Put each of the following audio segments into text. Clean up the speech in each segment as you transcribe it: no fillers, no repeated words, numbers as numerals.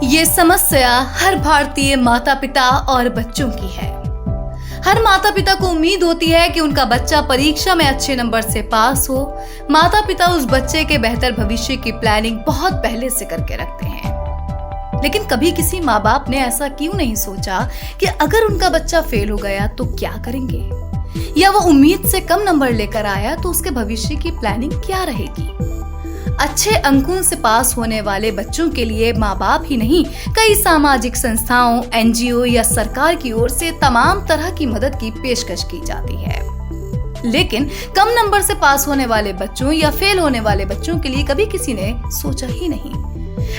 ये समस्या हर भारतीय माता पिता और बच्चों की है। हर माता पिता को उम्मीद होती है कि उनका बच्चा परीक्षा में अच्छे नंबर से पास हो। माता पिता उस बच्चे के बेहतर भविष्य की प्लानिंग बहुत पहले से करके रखते हैं। लेकिन कभी किसी माँ बाप ने ऐसा क्यों नहीं सोचा कि अगर उनका बच्चा फेल हो गया तो क्या करेंगे, या वो उम्मीद से कम नंबर लेकर आया तो उसके भविष्य की प्लानिंग क्या रहेगी। अच्छे अंकों से पास होने वाले बच्चों के लिए माँ बाप ही नहीं, कई सामाजिक संस्थाओं, एनजीओ या सरकार की ओर से तमाम तरह की मदद की पेशकश की जाती है। लेकिन कम नंबर से पास होने वाले बच्चों या फेल होने वाले बच्चों के लिए कभी किसी ने सोचा ही नहीं।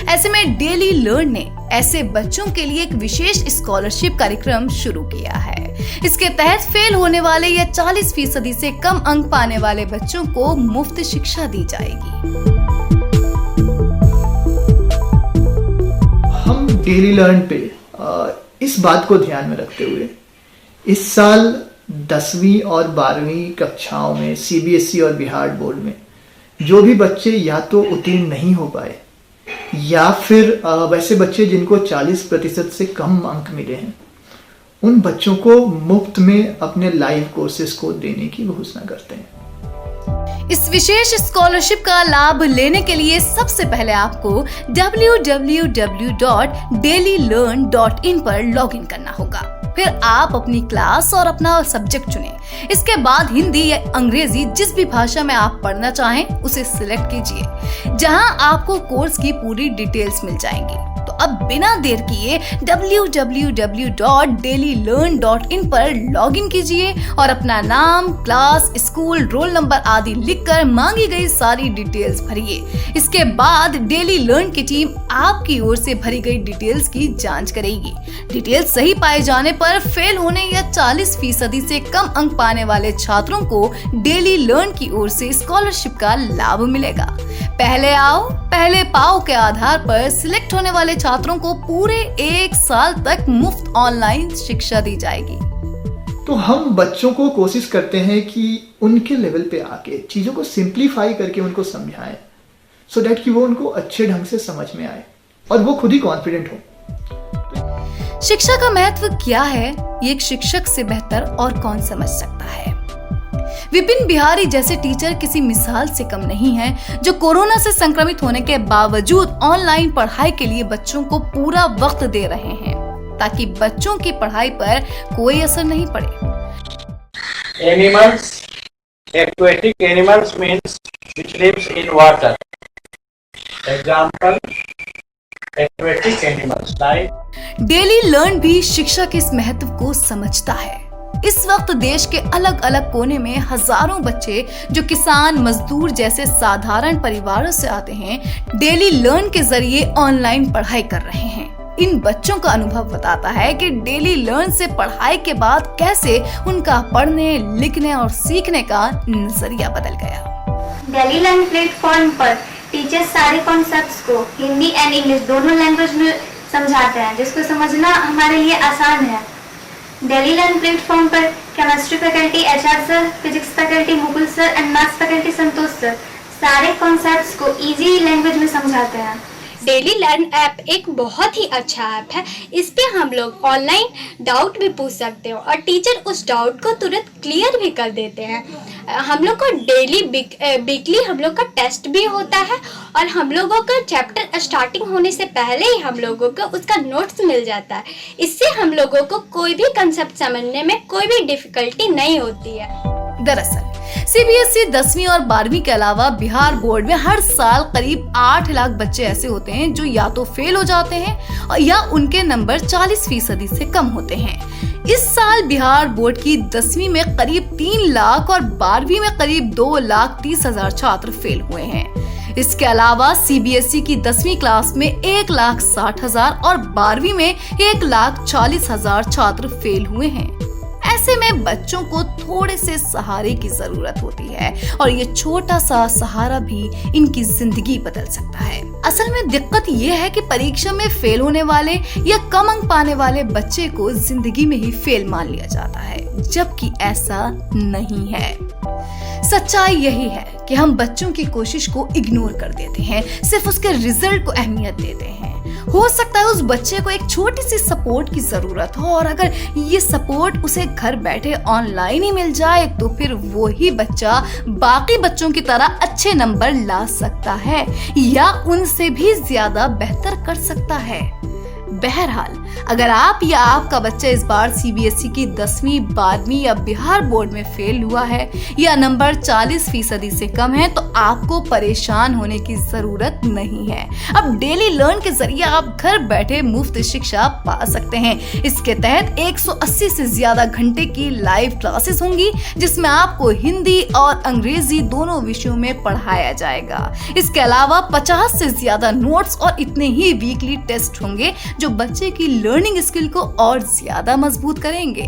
ऐसे में डेली लर्न ने ऐसे बच्चों के लिए एक विशेष स्कॉलरशिप कार्यक्रम शुरू किया है। इसके तहत फेल होने वाले या 40% से कम अंक पाने वाले बच्चों को मुफ्त शिक्षा दी जाएगी। हम डेली लर्न पे इस बात को ध्यान में रखते हुए इस साल 10वीं और 12वीं कक्षाओं में सीबीएसई और बिहार बोर्ड में जो भी बच्चे या तो उत्तीर्ण नहीं हो पाए या फिर वैसे बच्चे जिनको 40% से कम अंक मिले हैं, उन बच्चों को मुफ्त में अपने लाइव कोर्सेज को देने की घोषणा करते हैं। इस विशेष स्कॉलरशिप का लाभ लेने के लिए सबसे पहले आपको www.dailylearn.in पर लॉगिन करना होगा। फिर आप अपनी क्लास और अपना सब्जेक्ट चुनें। इसके बाद हिंदी या अंग्रेजी जिस भी भाषा में आप पढ़ना चाहें उसे सिलेक्ट कीजिए, जहां आपको कोर्स की पूरी डिटेल्स मिल जाएंगी। तो अब बिना देर किए www.dailylearn.in पर लॉगिन कीजिए और अपना नाम, क्लास, स्कूल, रोल नंबर आदि लिखकर मांगी गई सारी डिटेल्स भरिए। इसके बाद डेली लर्न की टीम आपकी ओर से भरी गई डिटेल्स की जांच करेगी। डिटेल्स सही पाए जाने पर फेल होने या 40% से कम अंक पाने वाले छात्रों को डेली लर्न की ओर से स्कॉलरशिप का लाभ मिलेगा। पहले आओ पहले पाओ के आधार पर सिलेक्ट होने वाले छात्रों को पूरे 1 साल तक मुफ्त ऑनलाइन शिक्षा दी जाएगी। तो हम बच्चों को कोशिश करते हैं कि उनके लेवल पे आके चीजों को सिंप्लीफाई करके उनको समझाएं, सो दैट कि वो उनको अच्छे ढंग से समझ में आए और वो खुद ही कॉन्फिडेंट हो। शिक्षा का महत्व क्या है, ये एक शिक्षक से बेहतर और कौन समझ सकता है। विपिन बिहारी जैसे टीचर किसी मिसाल से कम नहीं हैं, जो कोरोना से संक्रमित होने के बावजूद ऑनलाइन पढ़ाई के लिए बच्चों को पूरा वक्त दे रहे हैं ताकि बच्चों की पढ़ाई पर कोई असर नहीं पड़े। Animals, aquatic animals means which lives in water. Example, aquatic animals like. Daily learn भी शिक्षा के इस महत्व को समझता है। इस वक्त देश के अलग अलग कोने में हजारों बच्चे जो किसान, मजदूर जैसे साधारण परिवारों से आते हैं, डेली लर्न के जरिए ऑनलाइन पढ़ाई कर रहे हैं। इन बच्चों का अनुभव बताता है कि डेली लर्न से पढ़ाई के बाद कैसे उनका पढ़ने, लिखने और सीखने का नजरिया बदल गया। डेली लर्न प्लेटफॉर्म पर टीचर सारे कॉन्सेप्ट्स को हिंदी एंड इंग्लिश दोनों लैंग्वेज में समझाते हैं, जिसको समझना हमारे लिए आसान है। डेली लर्न प्लेटफॉर्म पर chemistry faculty HR sir, physics faculty Mukul sir and maths faculty Santosh sir सारे कॉन्सेप्ट्स को इजी लैंग्वेज में समझाते हैं। डेली लर्न ऐप एक बहुत ही अच्छा ऐप है। इस पे हम लोग ऑनलाइन डाउट भी पूछ सकते हो और टीचर उस डाउट को तुरंत क्लियर भी कर देते हैं। हम लोग को डेली वीकली हम लोग का टेस्ट भी होता है और हम लोगों का चैप्टर स्टार्टिंग होने से पहले ही हम लोगों को उसका नोट्स मिल जाता है। इससे हम लोगों को कोई भी कंसेप्ट समझने में कोई भी डिफिकल्टी नहीं होती है। दरअसल सीबीएसई 10वीं और 12वीं के अलावा बिहार बोर्ड में हर साल करीब 8 लाख बच्चे ऐसे होते हैं जो या तो फेल हो जाते हैं या उनके नंबर 40% से कम होते हैं। इस साल बिहार बोर्ड की 10वीं में करीब 3 लाख और 12वीं में करीब 2,30,000 छात्र फेल हुए हैं। इसके अलावा सीबीएसई की 10वीं क्लास में 1,60,000 और 12वीं में 1,40,000 छात्र फेल हुए हैं। ऐसे में बच्चों को थोड़े से सहारे की जरूरत होती है और ये छोटा सा सहारा भी इनकी जिंदगी बदल सकता है। असल में दिक्कत ये है कि परीक्षा में फेल होने वाले या कम अंक पाने वाले बच्चे को जिंदगी में ही फेल मान लिया जाता है, जबकि ऐसा नहीं है। सच्चाई यही है कि हम बच्चों की कोशिश को इग्नोर कर देते हैं, सिर्फ उसके रिजल्ट को अहमियत देते हैं। हो सकता है उस बच्चे को एक छोटी सी सपोर्ट की जरूरत हो, और अगर ये सपोर्ट उसे घर बैठे ऑनलाइन ही मिल जाए तो फिर वो ही बच्चा बाकी बच्चों की तरह अच्छे नंबर ला सकता है या उनसे भी ज्यादा बेहतर कर सकता है। बहरहाल, अगर आप या आपका बच्चा इस बार सीबीएसई की 10वीं 12वीं या बिहार बोर्ड में फेल हुआ है या नंबर 40% से कम है तो आपको परेशान होने की जरूरत नहीं है। अब डेली लर्न के जरिए आप घर बैठे मुफ्त शिक्षा पा सकते हैं। इसके तहत 180 से ज्यादा घंटे की लाइव क्लासेस होंगी जिसमें आपको हिंदी और अंग्रेजी दोनों विषयों में पढ़ाया जाएगा। इसके अलावा 50 से ज्यादा नोट्स और इतने ही वीकली टेस्ट होंगे जो बच्चे की लर्निंग स्किल को और ज्यादा मजबूत करेंगे।